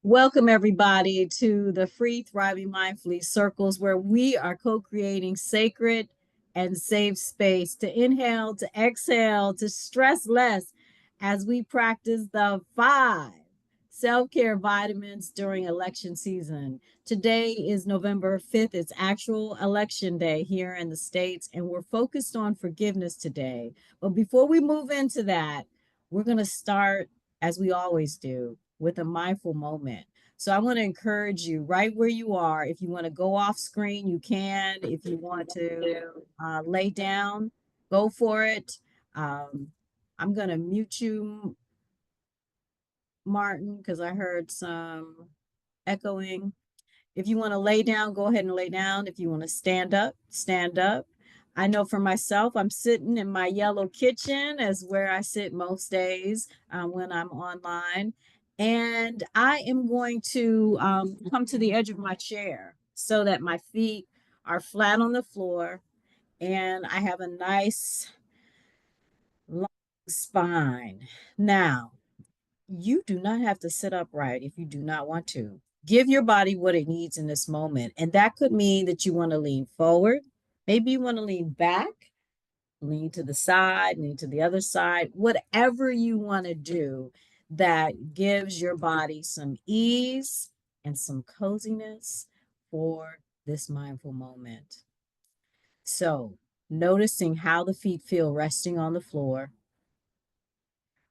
Welcome, everybody, to the Free Thriving Mindfully Circles, where we are co creating sacred and safe space to inhale, to exhale, to stress less as we practice the 5 self-care vitamins during election season. Today is November 5th. It's actual election day here in the States, and we're focused on forgiveness today. But before we move into that, we're going to start, as we always do, with a mindful moment. So I want to encourage you right where you are. If you want to go off screen, you can. If you want to lay down, go for it. Um, I'm going to mute you, Martin, because I heard some echoing. If you want to lay down, go ahead and lay down. If you want to stand up, stand up. I know for myself, I'm sitting in my yellow kitchen, as where I sit most days when I'm online. And I am going to come to the edge of my chair so that my feet are flat on the floor and I have a nice long spine. Now, you do not have to sit upright if you do not want to. Give your body what it needs in this moment. And that could mean that you want to lean forward. Maybe you want to lean back, lean to the side, lean to the other side, whatever you want to do that gives your body some ease and some coziness for this mindful moment. So, noticing how the feet feel resting on the floor,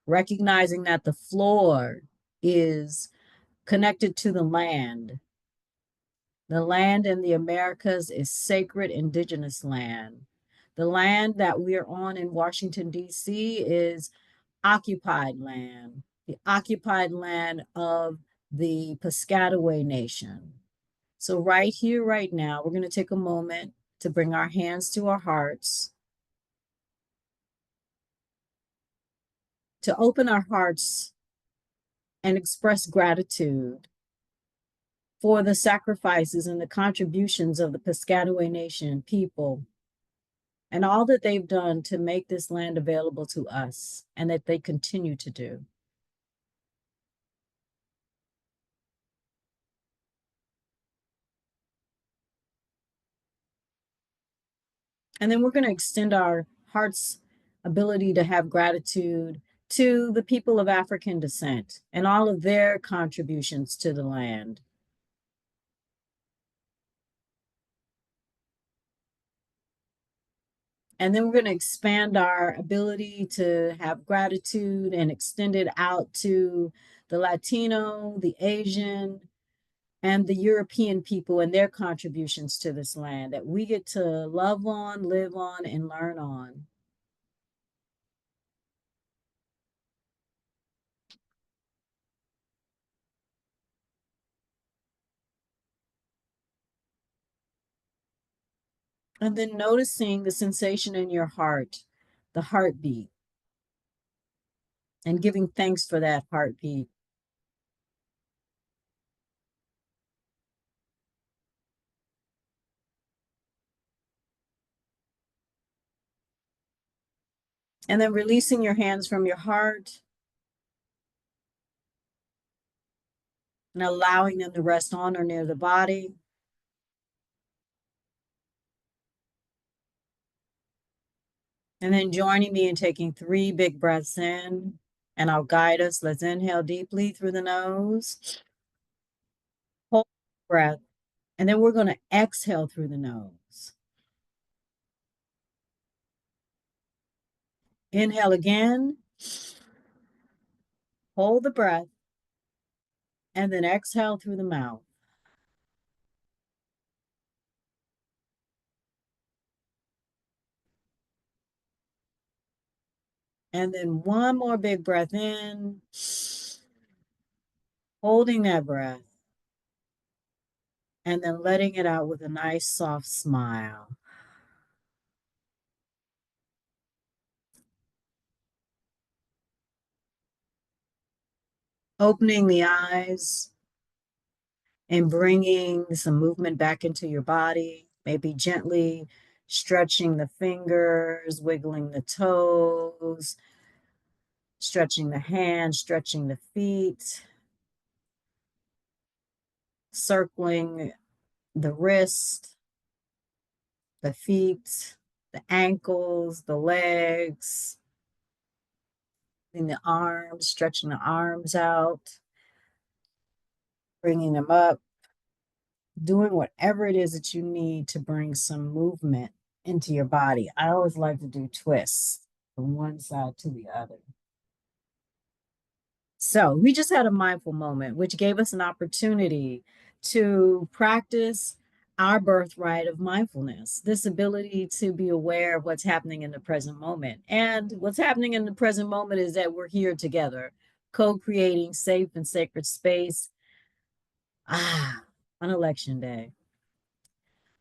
recognizing that the floor is connected to the land. The land in the Americas is sacred indigenous land. The land that we are on in Washington, D.C. is occupied land, the occupied land of the Piscataway Nation. So, right here, right now, we're going to take a moment to bring our hands to our hearts, to open our hearts and express gratitude for the sacrifices and the contributions of the Piscataway Nation people and all that they've done to make this land available to us and that they continue to do. And then we're going to extend our heart's ability to have gratitude to the people of African descent and all of their contributions to the land. And then we're going to expand our ability to have gratitude and extend it out to the Latino, the Asian, and the European people and their contributions to this land that we get to love on, live on, and learn on. And then noticing the sensation in your heart, the heartbeat, and giving thanks for that heartbeat. And then releasing your hands from your heart and allowing them to rest on or near the body. And then joining me in taking 3 big breaths in, and I'll guide us. Let's inhale deeply through the nose, hold the breath, and then we're going to exhale through the nose. Inhale again, hold the breath, and then exhale through the mouth. And then one more big breath in, holding that breath, and then letting it out with a nice soft smile. Opening the eyes and bringing some movement back into your body, maybe gently stretching the fingers, wiggling the toes, stretching the hands, stretching the feet. circling the wrist, the feet, the ankles, the legs, and the arms, stretching the arms out, bringing them up, doing whatever it is that you need to bring some movement into your body. I always like to do twists from one side to the other. So we just had a mindful moment, which gave us an opportunity to practice our birthright of mindfulness, this ability to be aware of what's happening in the present moment. And what's happening in the present moment is that we're here together, co-creating safe and sacred space on election day.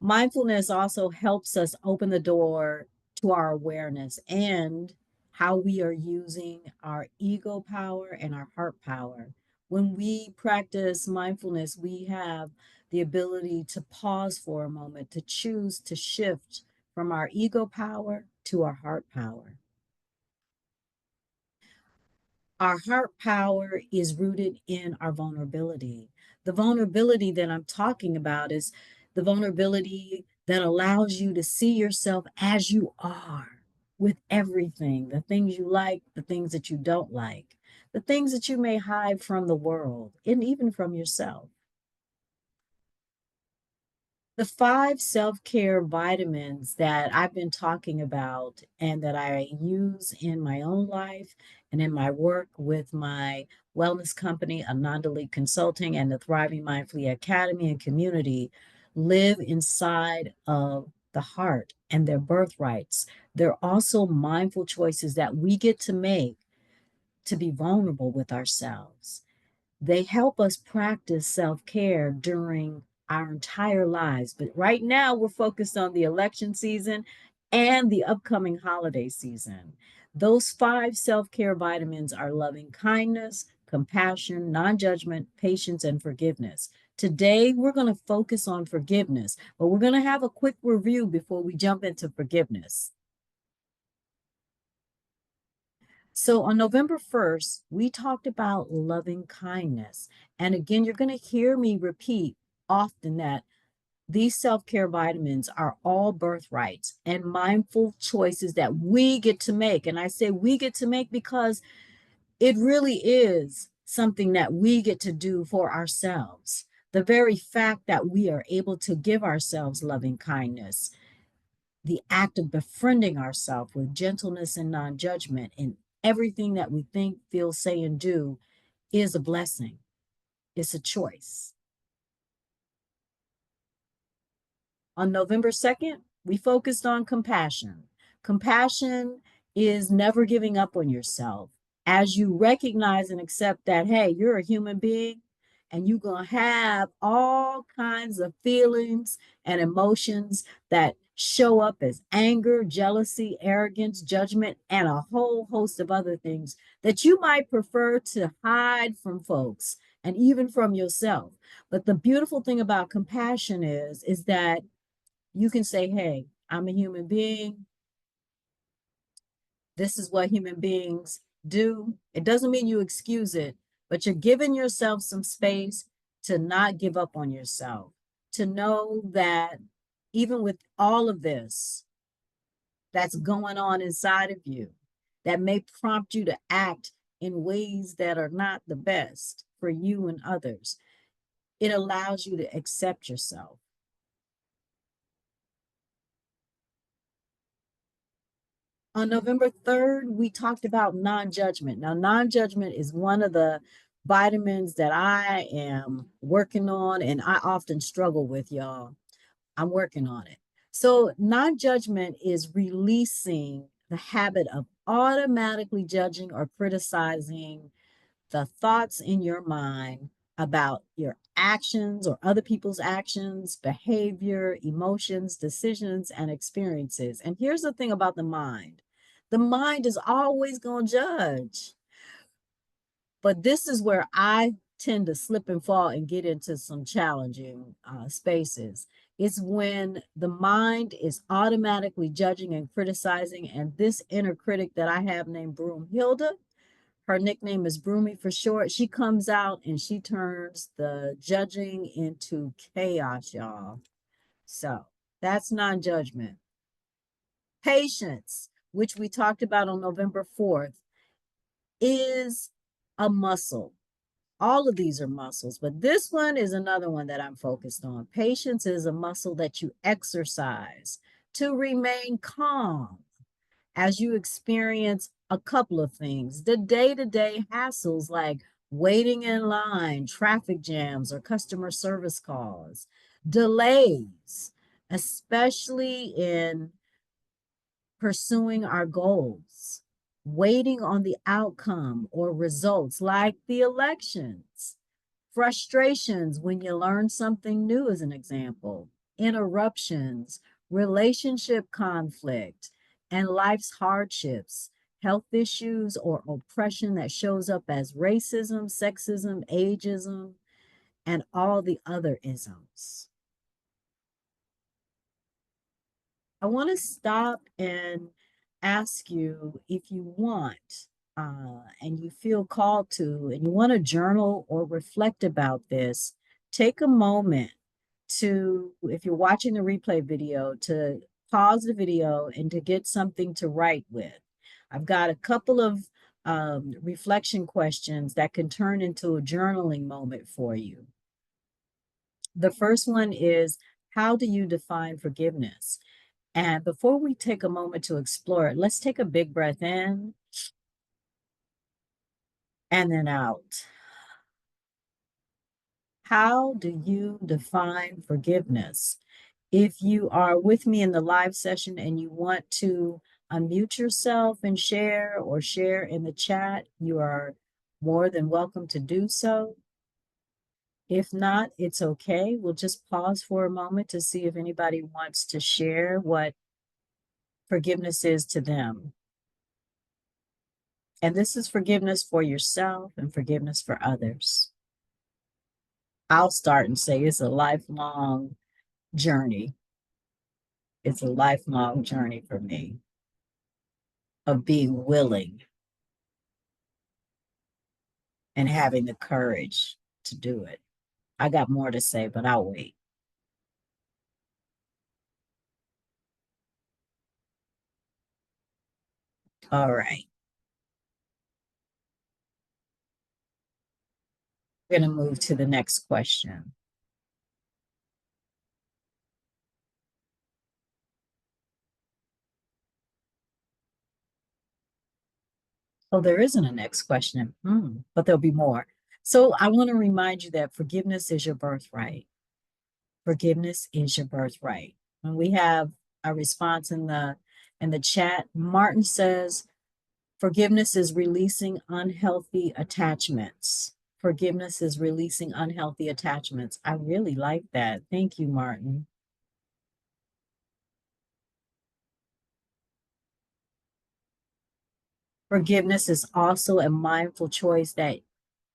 Mindfulness also helps us open the door to our awareness and how we are using our ego power and our heart power. When we practice mindfulness, we have the ability to pause for a moment, to choose to shift from our ego power to our heart power. Our heart power is rooted in our vulnerability. The vulnerability that I'm talking about is the vulnerability that allows you to see yourself as you are with everything, the things you like, the things that you don't like, the things that you may hide from the world, and even from yourself. The 5 self-care vitamins that I've been talking about and that I use in my own life and in my work with my wellness company, Ananda Leeke Consulting, and the Thriving Mindfully Academy and community live inside of the heart and their birthrights. They're also mindful choices that we get to make to be vulnerable with ourselves. They help us practice self care during our entire lives. But right now, we're focused on the election season and the upcoming holiday season. Those 5 self care vitamins are loving kindness, compassion, non judgment, patience, and forgiveness. Today, we're going to focus on forgiveness, but we're going to have a quick review before we jump into forgiveness. So on November 1st, we talked about loving kindness. And again, you're going to hear me repeat often that these self care vitamins are all birthrights and mindful choices that we get to make. And I say we get to make because it really is something that we get to do for ourselves. The very fact that we are able to give ourselves loving kindness, the act of befriending ourselves with gentleness and non judgment in everything that we think, feel, say, and do is a blessing. It's a choice. On November 2nd, we focused on compassion. Compassion is never giving up on yourself. As you recognize and accept that, hey, you're a human being and you're going to have all kinds of feelings and emotions that show up as anger, jealousy, arrogance, judgment, and a whole host of other things that you might prefer to hide from folks and even from yourself. But the beautiful thing about compassion is that you can say, hey, I'm a human being. This is what human beings do. It doesn't mean you excuse it, but you're giving yourself some space to not give up on yourself, to know that even with all of this that's going on inside of you, that may prompt you to act in ways that are not the best for you and others, it allows you to accept yourself. On November 3rd, we talked about non judgment. Now, non judgment is one of the vitamins that I am working on and I often struggle with, y'all. I'm working on it. So, non judgment is releasing the habit of automatically judging or criticizing the thoughts in your mind about your actions or other people's actions, behavior, emotions, decisions, and experiences. And here's the thing about the mind is always going to judge. But this is where I tend to slip and fall and get into some challenging spaces. It's when the mind is automatically judging and criticizing, and this inner critic that I have named Broomhilda Her nickname is Broomy for short. She comes out and she turns the judging into chaos, y'all. So that's non-judgment. Patience, which we talked about on November 4th, is a muscle. All of these are muscles, but this one is another one that I'm focused on. Patience is a muscle that you exercise to remain calm as you experience a couple of things. The day-to-day hassles like waiting in line, traffic jams, or customer service calls, delays, especially in pursuing our goals, waiting on the outcome or results like the elections, frustrations when you learn something new, as an example, interruptions, relationship conflict, and life's hardships, health issues, or oppression that shows up as racism, sexism, ageism, and all the other isms. I want to stop and ask you if you want, and you feel called to, and you want to journal or reflect about this, take a moment to, if you're watching the replay video, to pause the video and to get something to write with. I've got a couple of reflection questions that can turn into a journaling moment for you. The first one is, how do you define forgiveness? And before we take a moment to explore it, let's take a big breath in and then out. How do you define forgiveness? If you are with me in the live session and you want to unmute yourself and share, or share in the chat, you are more than welcome to do so. If not, it's okay. We'll just pause for a moment to see if anybody wants to share what forgiveness is to them. And this is forgiveness for yourself and forgiveness for others. I'll start and say it's a lifelong journey. It's a lifelong journey for me of being willing and having the courage to do it. I got more to say, but I'll wait. All right. We're going to move to the next question. Oh, there isn't a next question, but there'll be more. So I want to remind you that forgiveness is your birthright. Forgiveness is your birthright. And we have a response in the chat. Martin says, forgiveness is releasing unhealthy attachments. Forgiveness is releasing unhealthy attachments. I really like that. Thank you, Martin. Forgiveness is also a mindful choice that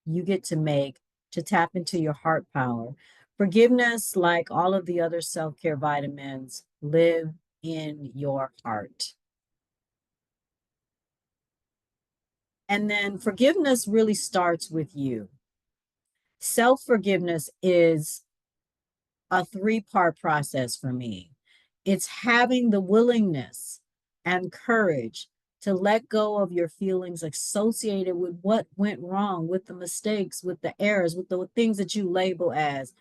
you get to make to tap into your heart power. Forgiveness, like all of the other self-care vitamins, live in your heart. And then forgiveness really starts with you. Self-forgiveness is a three-part process for me. It's having the willingness and courage to let go of your feelings associated with what went wrong, with the mistakes, with the errors, with the things that you label as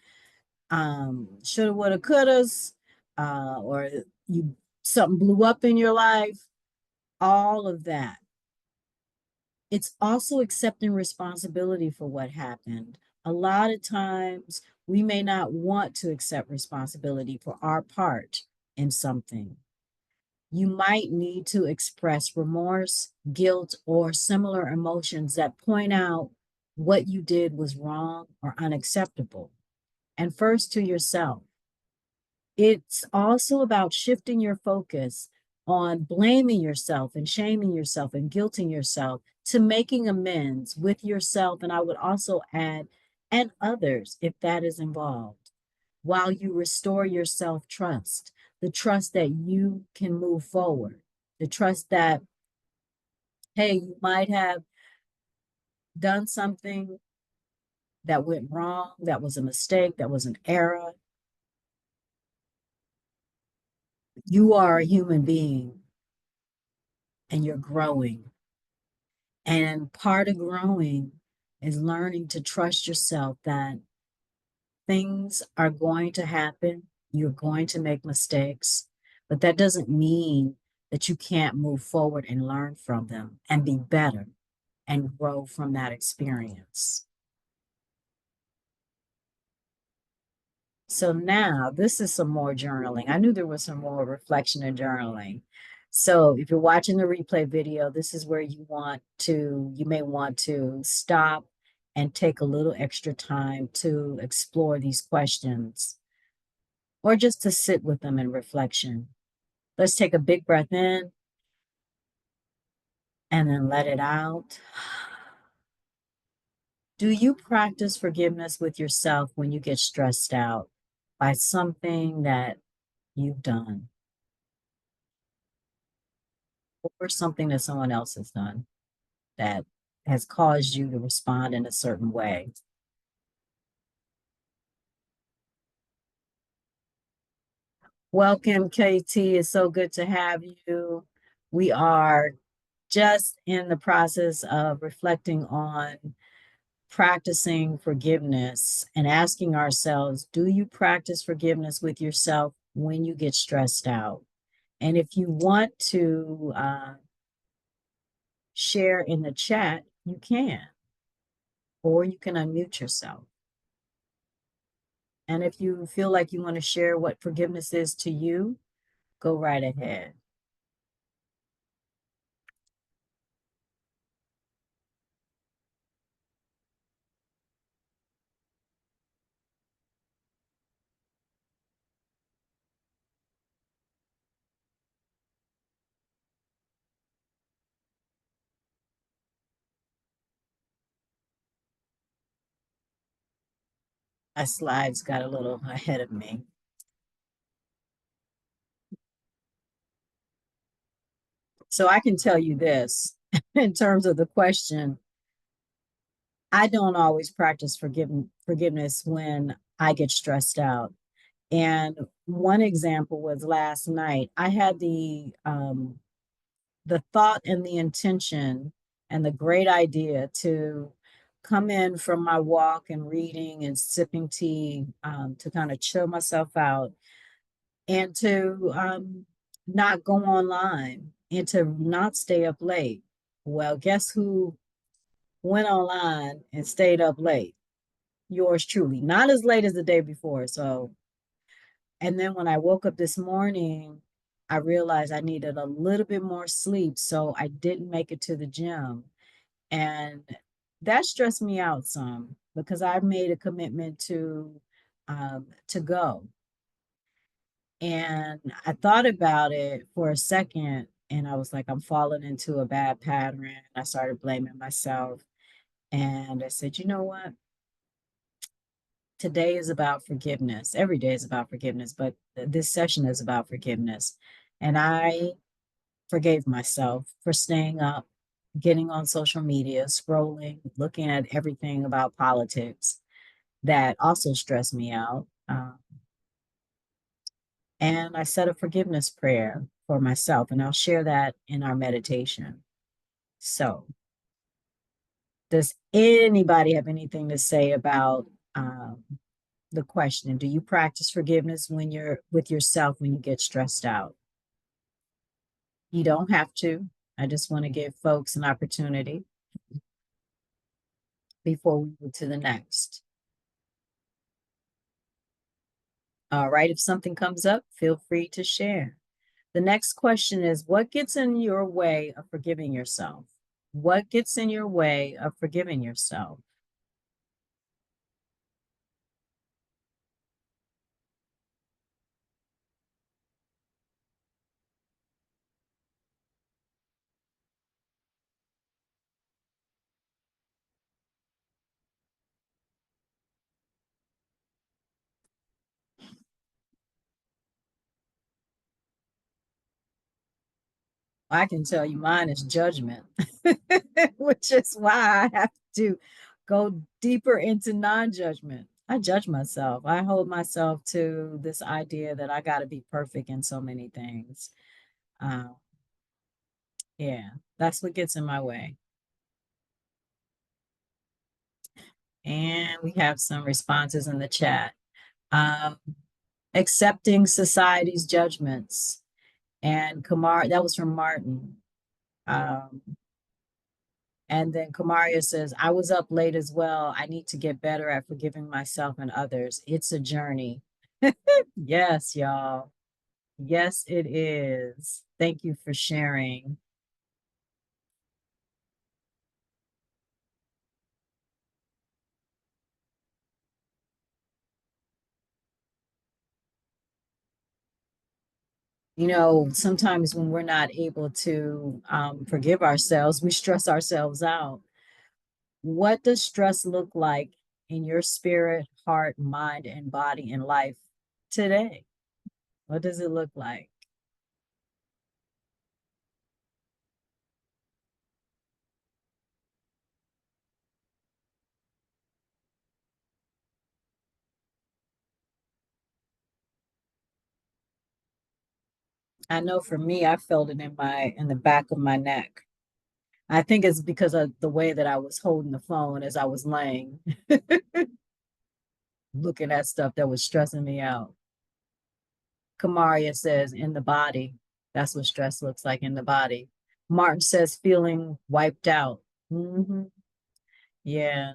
shoulda, woulda, couldas, or you something blew up in your life, all of that. It's also accepting responsibility for what happened. A lot of times we may not want to accept responsibility for our part in something. You might need to express remorse, guilt, or similar emotions that point out what you did was wrong or unacceptable. And first to yourself. It's also about shifting your focus on blaming yourself and shaming yourself and guilting yourself to making amends with yourself. And I would also add, and others, if that is involved, while you restore your self-trust, the trust that you can move forward, the trust that, hey, you might have done something that went wrong, that was a mistake, that was an error. You are a human being and you're growing. And part of growing is learning to trust yourself that things are going to happen. You're going to make mistakes, but that doesn't mean that you can't move forward and learn from them and be better and grow from that experience. So now this is some more journaling. I knew there was some more reflection and journaling. So if you're watching the replay video, this is where you may want to stop and take a little extra time to explore these questions or just to sit with them in reflection. Let's take a big breath in and then let it out. Do you practice forgiveness with yourself when you get stressed out by something that you've done or something that someone else has done that has caused you to respond in a certain way? Welcome, KT. It's so good to have you. We are just in the process of reflecting on practicing forgiveness and asking ourselves, do you practice forgiveness with yourself when you get stressed out? And if you want to share in the chat, you can, or you can unmute yourself. And if you feel like you want to share what forgiveness is to you, go right ahead. My slides got a little ahead of me. So I can tell you this in terms of the question, I don't always practice forgiveness when I get stressed out. And one example was last night. I had the thought and the intention and the great idea to come in from my walk and reading and sipping tea to kind of chill myself out and to not go online and to not stay up late. Well, guess who went online and stayed up late? Yours truly, not as late as the day before. So, and then when I woke up this morning, I realized I needed a little bit more sleep. So I didn't make it to the gym. And that stressed me out some because I made a commitment to go. And I thought about it for a second and I was like, I'm falling into a bad pattern. I started blaming myself. And I said, you know what? Today is about forgiveness. Every day is about forgiveness, but this session is about forgiveness. And I forgave myself for staying up, getting on social media, scrolling, looking at everything about politics that also stressed me out. And I said a forgiveness prayer for myself, and I'll share that in our meditation. So, does anybody have anything to say about the question? Do you practice forgiveness when you're with yourself when you get stressed out? You don't have to. I just want to give folks an opportunity before we move to the next. All right, if something comes up, feel free to share. The next question is, what gets in your way of forgiving yourself? What gets in your way of forgiving yourself? I can tell you mine is judgment, which is why I have to go deeper into non-judgment. I judge myself. I hold myself to this idea that I got to be perfect in so many things. Uh, yeah, that's what gets in my way. And we have some responses in the chat. Um, Accepting society's judgments. And Kamar, that was from Martin. Um, and then Kamaria says, I was up late as well. I need to get better at forgiving myself and others. It's a journey. Yes, y'all. Yes, it is. Thank you for sharing. You know, sometimes when we're not able to forgive ourselves, we stress ourselves out. What does stress look like in your spirit, heart, mind, and body in life today? What does it look like? I know for me, I felt it in the back of my neck. I think it's because of the way that I was holding the phone as I was laying, looking at stuff that was stressing me out. Kamaria says, in the body. That's what stress looks like in the body. Martin says, feeling wiped out. Hmm. Yeah.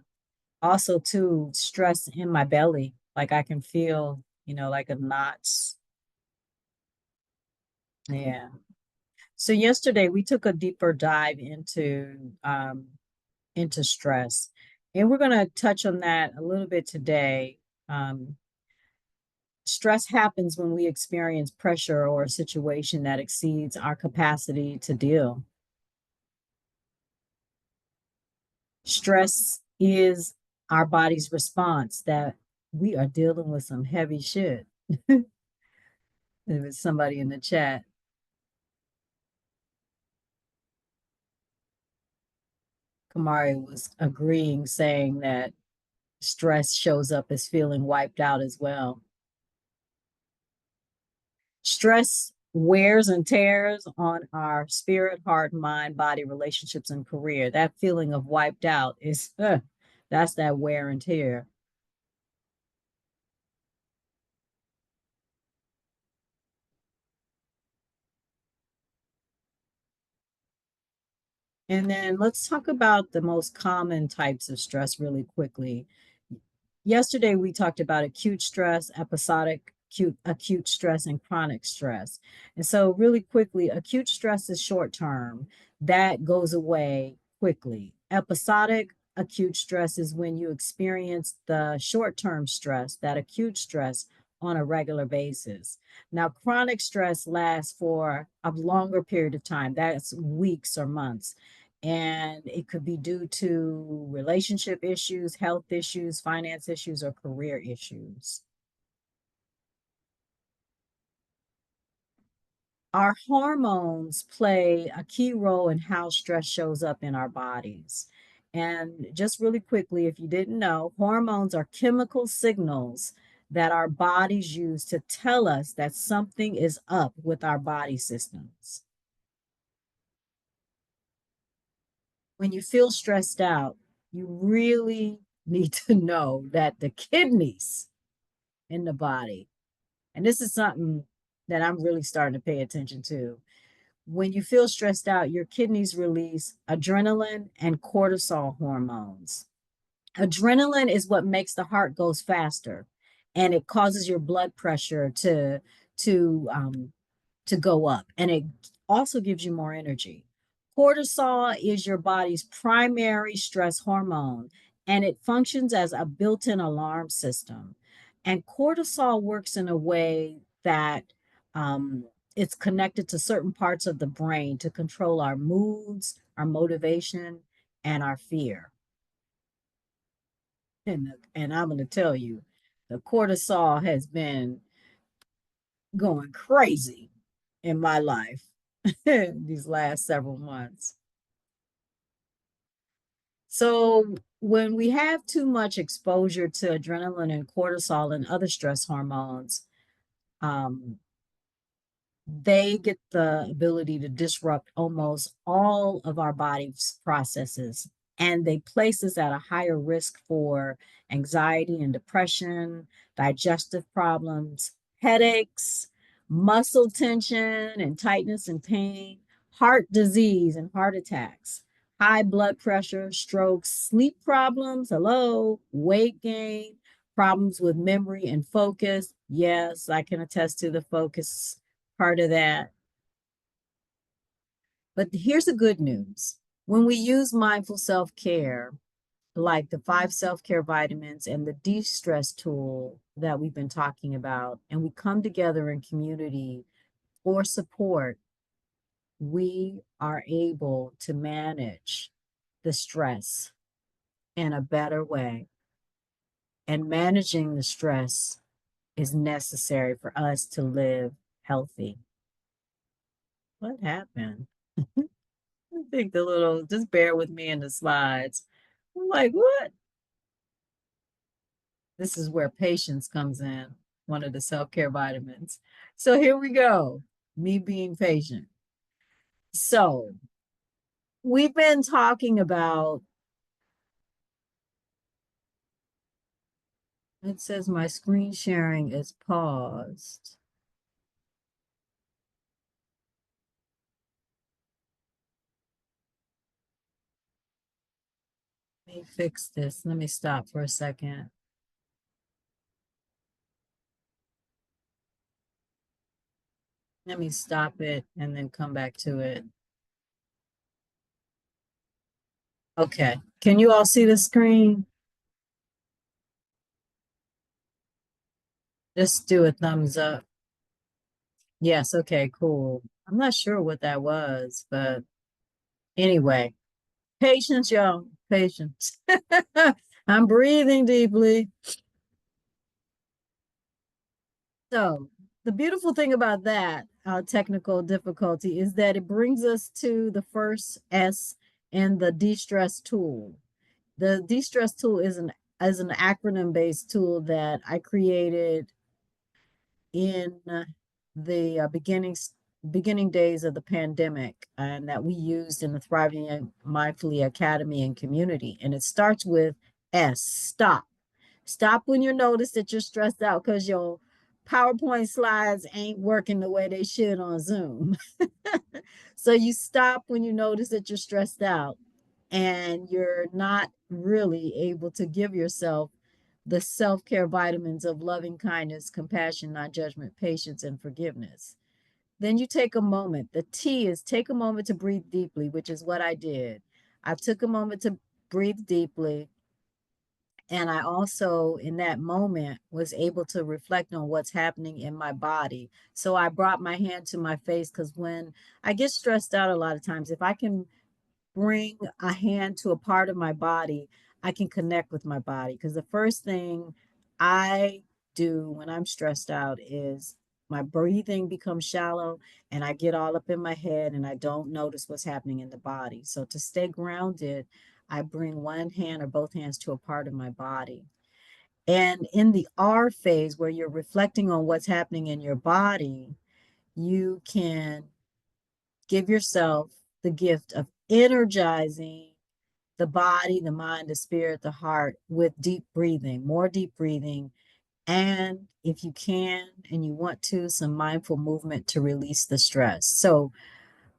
Also, too, stress in my belly. Like I can feel, like a knots. Yeah. So yesterday we took a deeper dive into stress, and we're going to touch on that a little bit today. Um, Stress happens when we experience pressure or a situation that exceeds our capacity to deal. Stress is our body's response that we are dealing with some heavy shit. There was somebody in the chat. Kamari was agreeing, saying that stress shows up as feeling wiped out as well. Stress wears and tears on our spirit, heart, mind, body, relationships, and career. That feeling of wiped out is that's that wear and tear. And then let's talk about the most common types of stress really quickly. Yesterday, we talked about acute stress, episodic, acute stress, and chronic stress. And so, really quickly, acute stress is short term, that goes away quickly. Episodic, acute stress is when you experience the short term stress, that acute stress, on a regular basis. Now, chronic stress lasts for a longer period of time, that's weeks or months, and it could be due to relationship issues, health issues, finance issues, or career issues. Our hormones play a key role in how stress shows up in our bodies. And just really quickly, if you didn't know, hormones are chemical signals that our bodies use to tell us that something is up with our body systems. When you feel stressed out, you really need to know that the kidneys in the body, and this is something that I'm really starting to pay attention to. When you feel stressed out, your kidneys release adrenaline and cortisol hormones. Adrenaline is what makes the heart goes faster, and it causes your blood pressure to to go up, and it also gives you more energy. Cortisol is your body's primary stress hormone, and it functions as a built-in alarm system. And cortisol works in a way that um, it's connected to certain parts of the brain to control our moods, our motivation, and our fear. And I'm going to tell you, the cortisol has been going crazy in my life these last several months. So when we have too much exposure to adrenaline and cortisol and other stress hormones, um, they get the ability to disrupt almost all of our body's processes. And they place us at a higher risk for anxiety and depression, digestive problems, headaches, muscle tension and tightness and pain, heart disease and heart attacks, high blood pressure, strokes, sleep problems, hello, weight gain, problems with memory and focus. Yes, I can attest to the focus part of that. But here's the good news. When we use mindful self-care, like the 5 self-care vitamins and the de-stress tool that we've been talking about, and we come together in community for support, we are able to manage the stress in a better way. And managing the stress is necessary for us to live healthy. What happened? I think the little, just bear with me in the slides. I'm like, what? This is where patience comes in, one of the self-care vitamins. So here we go, me being patient. So we've been talking about, it says my screen sharing is paused. Let me fix this. Let me stop for a second. Let me stop it and then come back to it. Okay. Can you all see the screen? Just do a thumbs up. Yes. Okay, cool. I'm not sure what that was, but anyway, patience, y'all. Patience. I'm breathing deeply. So, the beautiful thing about that technical difficulty is that it brings us to the first S in the de-stress tool. The de-stress tool is an acronym based tool that I created in the beginning days of the pandemic, and that we used in the Thriving Mindfully Academy and community. And it starts with S, stop. Stop when you notice that you're stressed out because your PowerPoint slides ain't working the way they should on Zoom. So you stop when you notice that you're stressed out and you're not really able to give yourself the self-care vitamins of loving kindness, compassion, non-judgment, patience, and forgiveness. Then you take a moment. The T is take a moment to breathe deeply, which is what I did. I took a moment to breathe deeply. And I also, in that moment, was able to reflect on what's happening in my body. So I brought my hand to my face because when I get stressed out a lot of times, if I can bring a hand to a part of my body, I can connect with my body. Because the first thing I do when I'm stressed out is my breathing becomes shallow and I get all up in my head and I don't notice what's happening in the body. So to stay grounded, I bring one hand or both hands to a part of my body. And in the R phase, where you're reflecting on what's happening in your body, you can give yourself the gift of energizing the body, the mind, the spirit, the heart with deep breathing, more deep breathing. And if you can and you want to, some mindful movement to release the stress. So,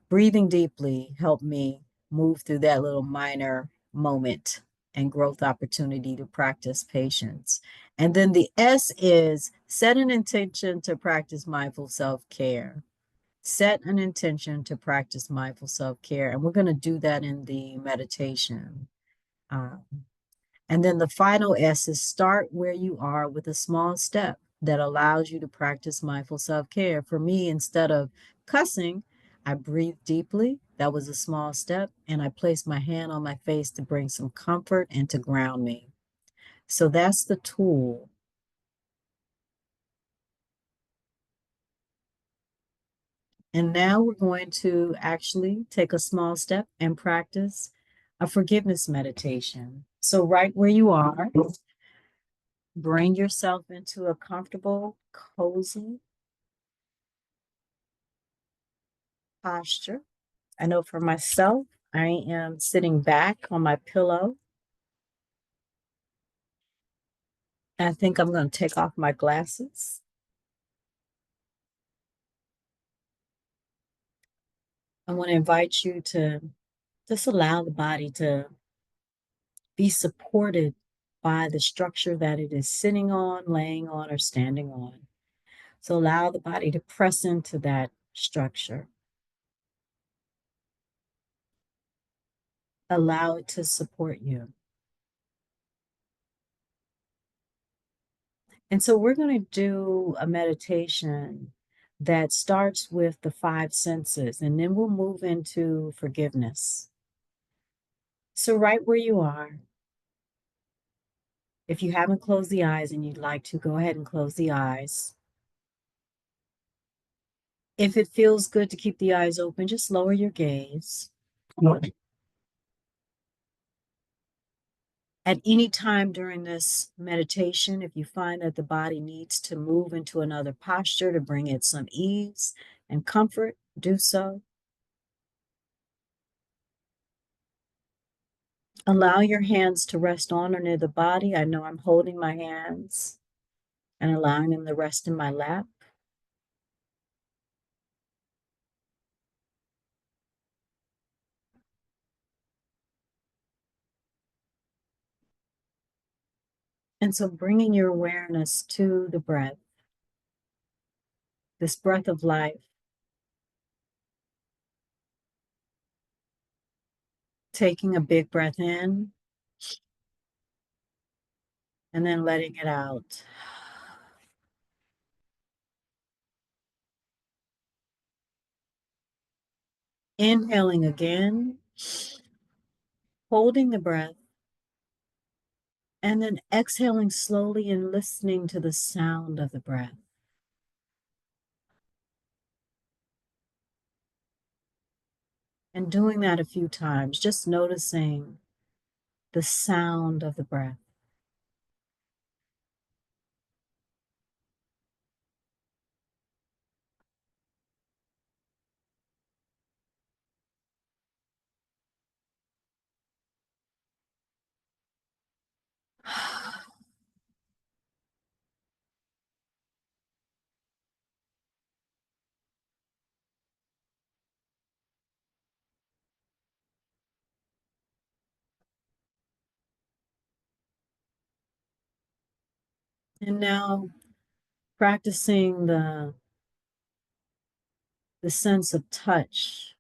breathing deeply helped me move through that little minor moment and growth opportunity to practice patience. And then the S is set an intention to practice mindful self care. Set an intention to practice mindful self care. And we're going to do that in the meditation. Um, and then the final S is start where you are with a small step that allows you to practice mindful self care. For me, instead of cussing, I breathed deeply. That was a small step. And I placed my hand on my face to bring some comfort and to ground me. So that's the tool. And now we're going to actually take a small step and practice a forgiveness meditation. So, right where you are, bring yourself into a comfortable, cozy posture. I know for myself, I am sitting back on my pillow. I think I'm going to take off my glasses. I want to invite you to just allow the body to be supported by the structure that it is sitting on, laying on, or standing on. So allow the body to press into that structure. Allow it to support you. And so we're going to do a meditation that starts with the five senses, and then we'll move into forgiveness. So, right where you are, if you haven't closed the eyes and you'd like to, go ahead and close the eyes. If it feels good to keep the eyes open, just lower your gaze. At any time during this meditation, if you find that the body needs to move into another posture to bring it some ease and comfort, do so. Allow your hands to rest on or near the body. I know I'm holding my hands and allowing them to rest in my lap. And so bringing your awareness to the breath, this breath of life, taking a big breath in and then letting it out. Inhaling again, holding the breath, and then exhaling slowly and listening to the sound of the breath. And doing that a few times, just noticing the sound of the breath. And now practicing the sense of touch,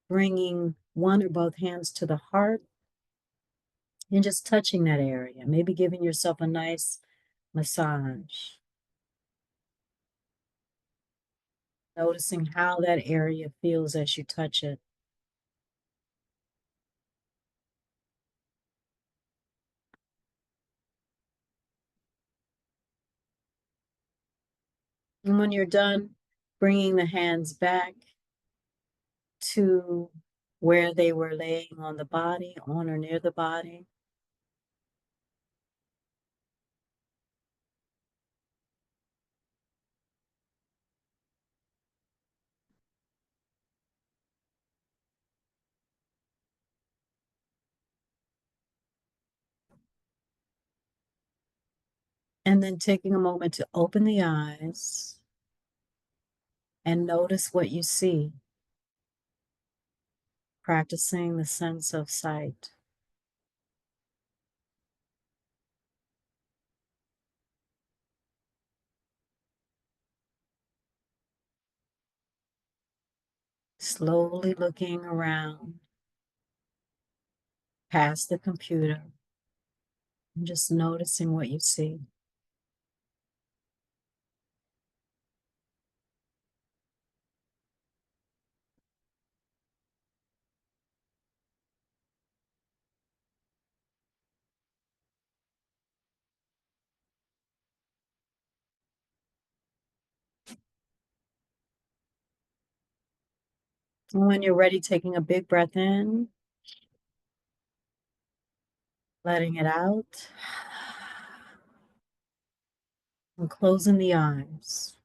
bringing one or both hands to the heart and just touching that area, maybe giving yourself a nice massage, noticing how that area feels as you touch it. And when you're done, bringing the hands back to where they were laying on the body, on or near the body. And then taking a moment to open the eyes and notice what you see, practicing the sense of sight. Slowly looking around past the computer and just noticing what you see. And when you're ready, taking a big breath in letting it out, and closing the eyes.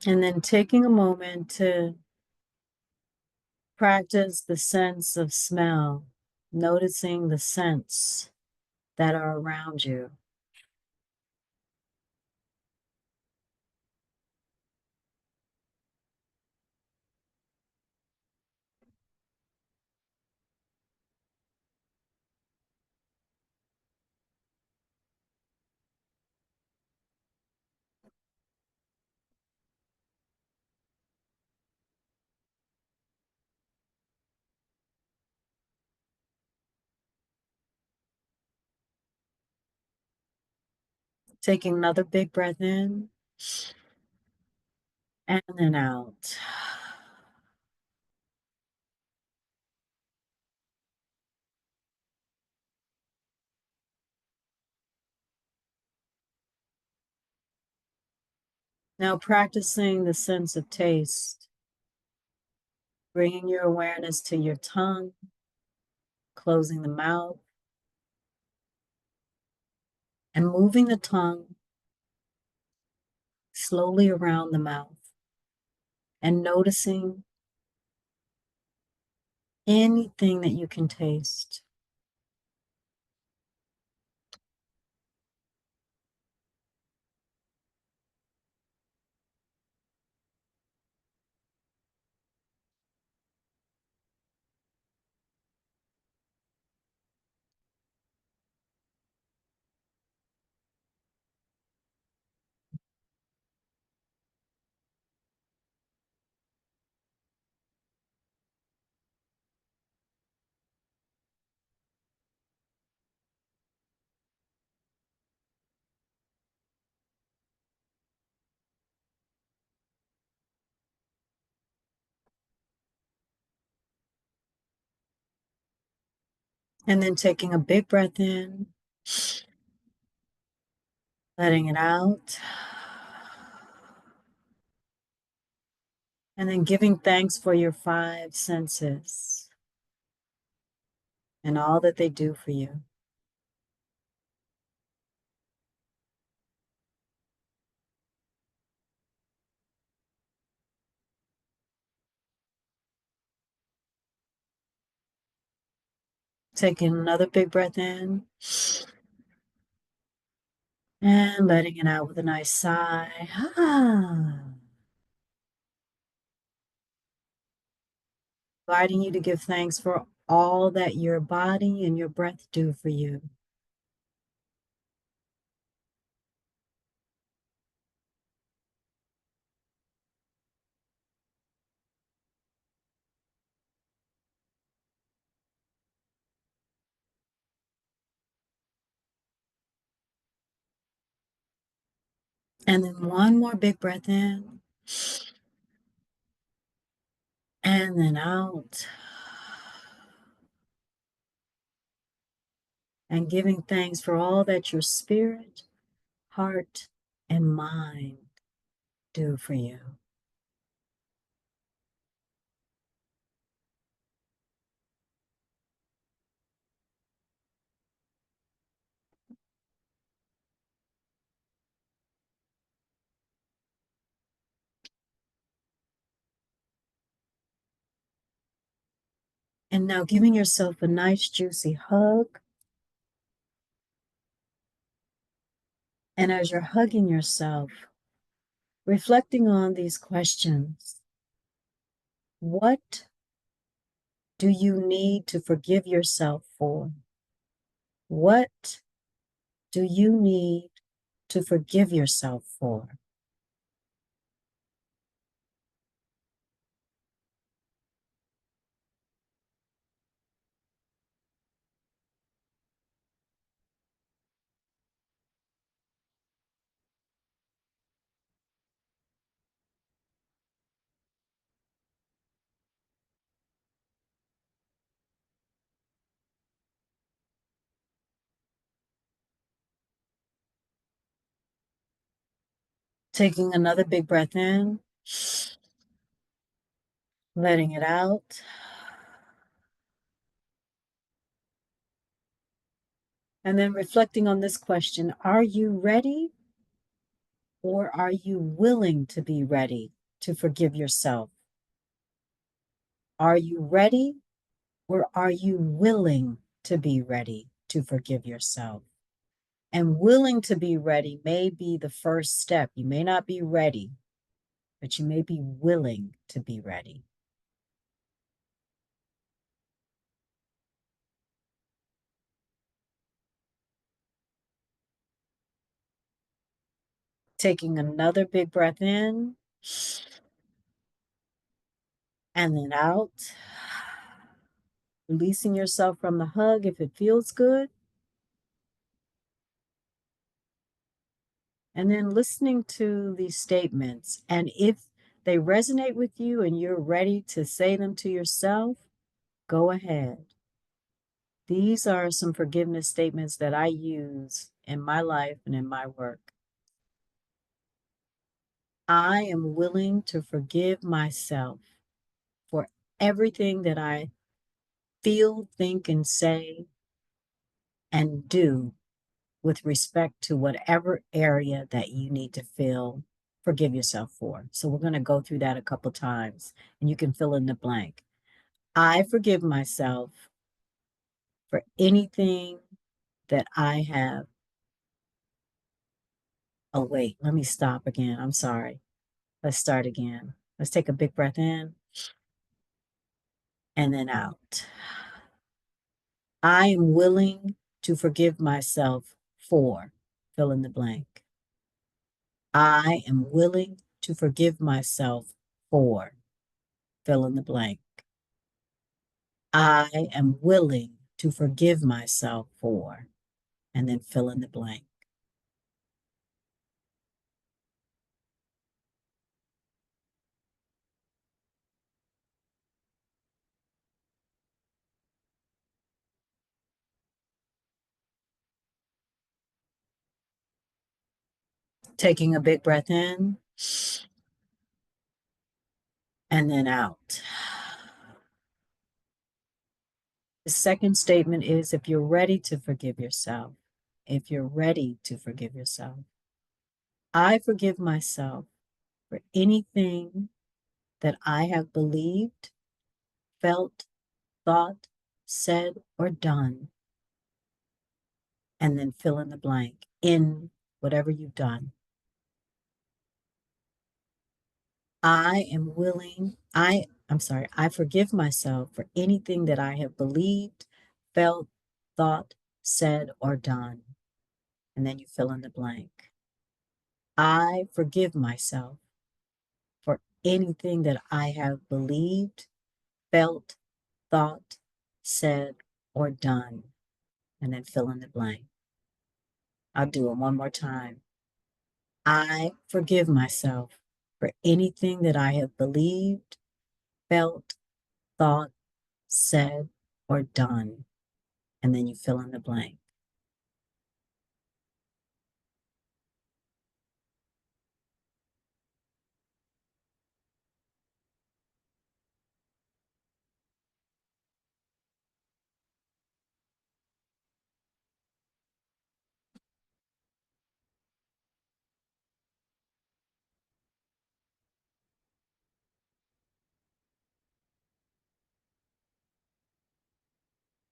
And then taking a moment to practice the sense of smell, noticing the scents that are around you. Taking another big breath in and then out. Now practicing the sense of taste, bringing your awareness to your tongue, closing the mouth, and moving the tongue slowly around the mouth and noticing anything that you can taste. And then taking a big breath in, letting it out, and then giving thanks for your five senses and all that they do for you. Taking another big breath in and letting it out with a nice sigh. Inviting you to give thanks for all that your body and your breath do for you. And then one more big breath in and then out. And giving thanks for all that your spirit, heart, and mind do for you. And now giving yourself a nice juicy hug. And as you're hugging yourself, reflecting on these questions, what do you need to forgive yourself for? What do you need to forgive yourself for? Taking another big breath in, letting it out. And then reflecting on this question, are you ready or are you willing to be ready to forgive yourself? Are you ready or are you willing to be ready to forgive yourself? And willing to be ready may be the first step. You may not be ready, but you may be willing to be ready. Taking another big breath in and then out. Releasing yourself from the hug if it feels good. And then listening to these statements. And if they resonate with you and you're ready to say them to yourself, go ahead. These are some forgiveness statements that I use in my life and in my work. I am willing to forgive myself for everything that I feel, think, and say and do with respect to whatever area that you need to feel forgive yourself for. So we're going to go through that a couple times and you can fill in the blank. I forgive myself for anything that I have. Oh, wait, let me stop again. I'm sorry. Let's start again. Let's take a big breath in and then out. I am willing to forgive myself for fill in the blank. I am willing to forgive myself for fill in the blank. I am willing to forgive myself for, and then fill in the blank. Taking a big breath in and then out. The second statement is if you're ready to forgive yourself, if you're ready to forgive yourself, I forgive myself for anything that I have believed, felt, thought, said, or done, and then fill in the blank in whatever you've done. I forgive myself for anything that I have believed, felt, thought, said, or done. And then you fill in the blank. I forgive myself for anything that I have believed, felt, thought, said, or done. And then fill in the blank. I'll do it one more time. I forgive myself for anything that I have believed, felt, thought, said, or done. And then you fill in the blank.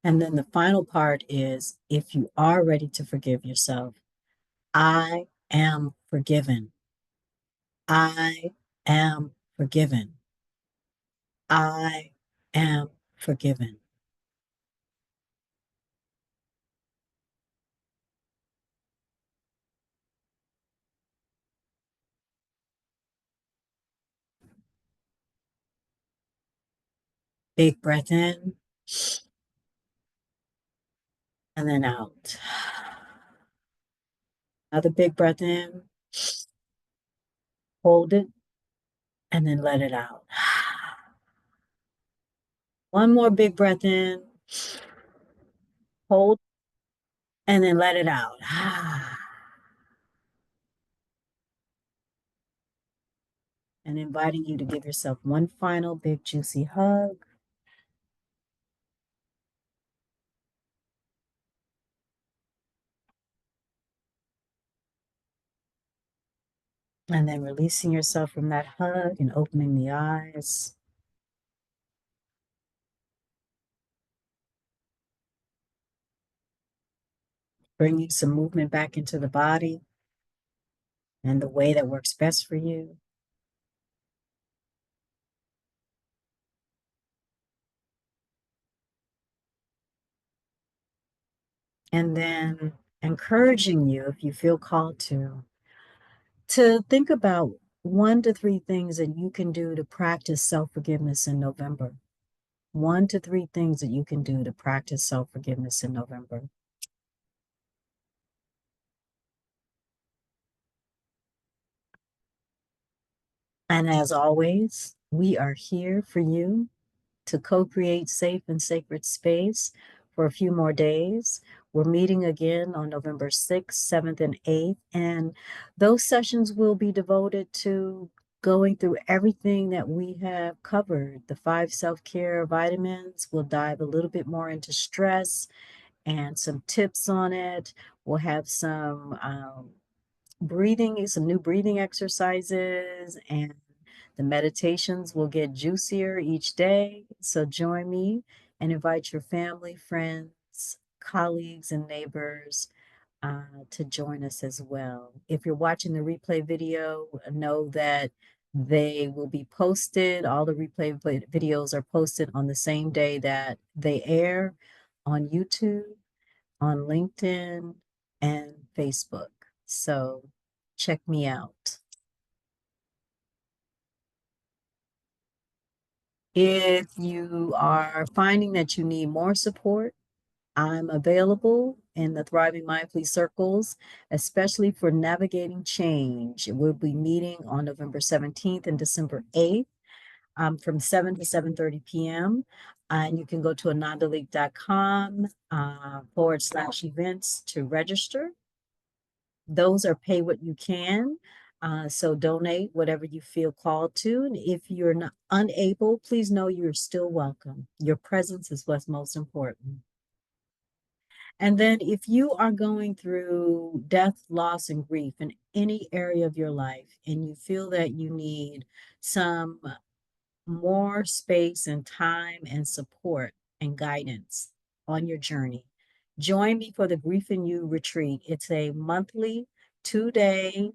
And then the final part is if you are ready to forgive yourself, I am forgiven. I am forgiven. I am forgiven. Big breath in and then out. Another big breath in, hold it, and then let it out. One more big breath in, hold, and then let it out. and inviting you to give yourself one final big juicy hug. And then releasing yourself from that hug and opening the eyes. Bringing some movement back into the body and the way that works best for you. And then encouraging you, if you feel called to think about 1 to 3 things that you can do to practice self forgiveness in November. 1 to 3 things that you can do to practice self forgiveness in November. And as always, we are here for you to co create safe and sacred space for a few more days. We're meeting again on November 6th, 7th, and 8th. And those sessions will be devoted to going through everything that we have covered. The 5 self-care vitamins. We'll dive a little bit more into stress and some tips on it. We'll have some new breathing exercises, and the meditations will get juicier each day. So join me and invite your family, friends, colleagues, and neighbors to join us as well. If you're watching the replay video, know that they will be posted. All the videos are posted on the same day that they air on YouTube, on LinkedIn, and Facebook. So check me out. If you are finding that you need more support, I'm available in the Thriving Mindfully circles, especially for navigating change. We'll be meeting on November 17th and December 8th from 7 to 7:30 p.m. And you can go to anandaleeke.com /events to register. Those are pay what you can. So donate whatever you feel called to. And if you're not unable, please know you're still welcome. Your presence is what's most important. And then if you are going through death, loss, and grief in any area of your life, and you feel that you need some more space and time and support and guidance on your journey, join me for the Grief in You retreat. It's a monthly 2-day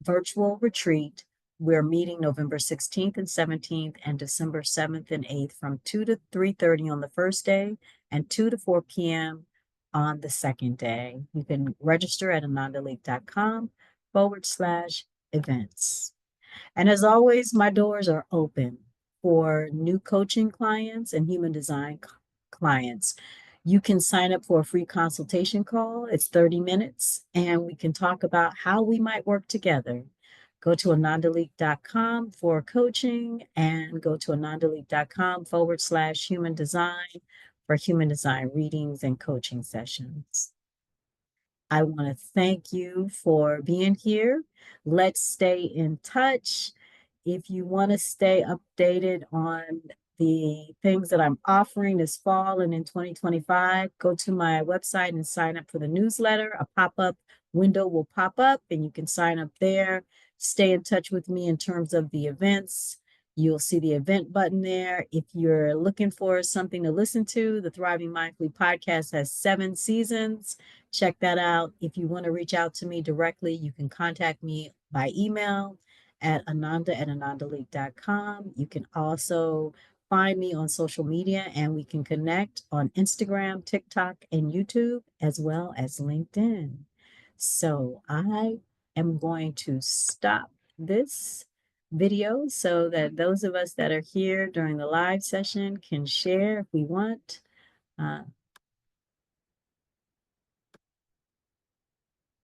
virtual retreat. We're meeting November 16th and 17th and December 7th and 8th from 2 to 3:30 on the first day and 2 to 4 p.m. on the second day. You can register at anandaleeke.com /events. And as always, my doors are open for new coaching clients and human design clients. You can sign up for a free consultation call. It's 30 minutes, and we can talk about how we might work together. Go to anandaleeke.com for coaching and go to anandaleeke.com /human design for human design readings and coaching sessions. I want to thank you for being here. Let's stay in touch. If you want to stay updated on the things that I'm offering this fall and in 2025, go to my website and sign up for the newsletter. A pop-up window will pop up and you can sign up there. Stay in touch with me in terms of the events. You'll see the event button there. If you're looking for something to listen to, the Thriving Mindfully podcast has 7 seasons. Check that out. If you want to reach out to me directly, you can contact me by email at ananda@anandaleeke.com. You can also find me on social media and we can connect on Instagram, TikTok, and YouTube, as well as LinkedIn. So I am going to stop this video so that those of us that are here during the live session can share if we want.